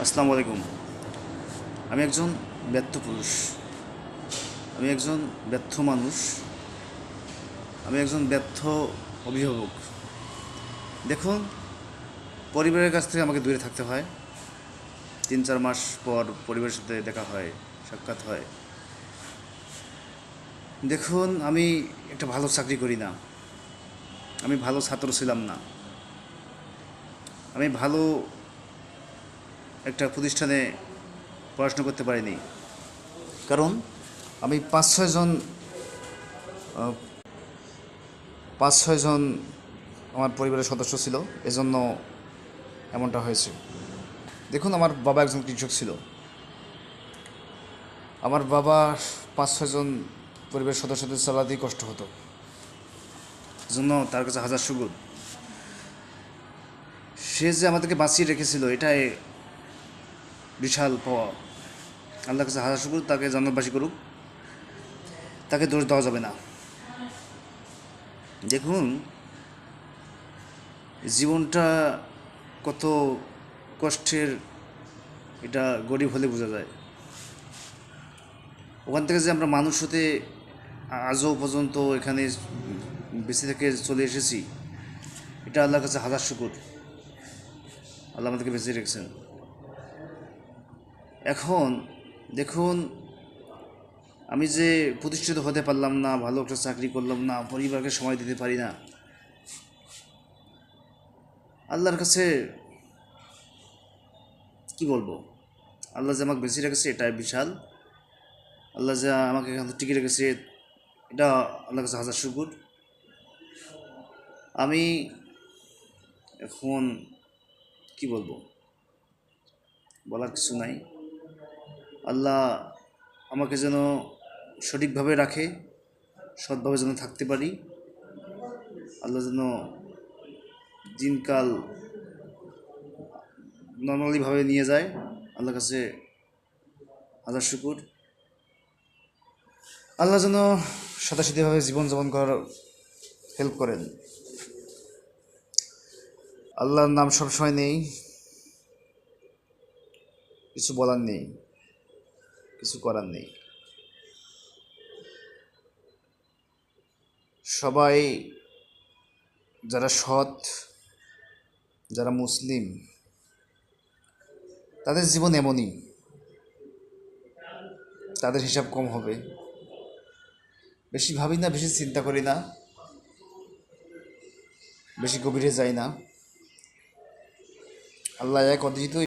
আসসালামু আলাইকুম। আমি একজন ব্যর্থ পুরুষ, আমি একজন ব্যর্থ মানুষ, আমি একজন ব্যর্থ অভিভাবক। দেখুন, পরিবারের কাছ থেকে আমাকে দূরে থাকতে হয়। 3-4 মাস পর পরিবারের সাথে দেখা হয়, সাক্ষাৎ হয়। দেখুন, আমি একটা ভালো চাকরি করি না, আমি ভালো ছাত্র ছিলাম না, আমি ভালো একটা প্রতিষ্ঠানে পড়াশোনা করতে পারিনি। কারণ আমি 5-6 জন আমার পরিবারের সদস্য ছিল, এজন্য এমনটা হয়েছে। দেখুন, আমার বাবা একজন কৃষক ছিল। আমার বাবা 5-6 জন পরিবারের সদস্যদের চালাতেই কষ্ট হতো, জন্য তার কাছে হাজার শুকর। সে যে আমাদেরকে বাঁচিয়ে রেখেছিল, এটাই বিশাল পাওয়া। আল্লাহর কাছে হাজার শুকর, তাকে জান্নাতবাসী করুক, তাকে দোষ দেওয়া যাবে না। দেখুন, জীবনটা কত কষ্টের, এটা গরিব হলে বোঝা যায়। ওখান থেকে যে আমরা মানুষ হতে আজও পর্যন্ত এখানে বেঁচে থেকে চলে এসেছি, এটা আল্লাহর কাছে হাজার শুকর। আল্লাহ আমাদেরকে বেঁচে রেখেছেন। এখন দেখুন, আমি যে প্রতিষ্ঠিত হতে পারলাম না, ভালো একটা চাকরি করলাম না, পরিবারকে সময় দিতে পারি না, আল্লাহর কাছে কি বলবো? আল্লাহ যে আমাকে বেঁচে রেখেছে, এটাই বিশাল। আল্লাহ যে আমাকে এখানে টিকে রেখেছে, এটা আল্লাহর কাছে হাজার শুকর। আমি এখন কি বলবো, বলার কিছু নাই। আল্লাহ আমাকে যেন সঠিকভাবে রাখে, সৎভাবে যেন থাকতে পারি। আল্লাহ যেন দিনকাল নর্মালিভাবে নিয়ে যায়। আল্লাহর কাছে হাজার শুকর। আল্লাহ যেন সাদাসিধেভাবে জীবনযাপন করার হেল্প করেন। আল্লাহর নাম সবসময় নেই, কিছু বলার নেই, কিছু করার নেই। সবাই যারা সৎ, যারা মুসলিম, তাদের জীবন এমনই, তাদের হিসাব কম হবে। বেশি ভাবি না, বেশি চিন্তা করি না, বেশি গভীরে যাই না। আল্লাহ এক, অদ্বিতীয়।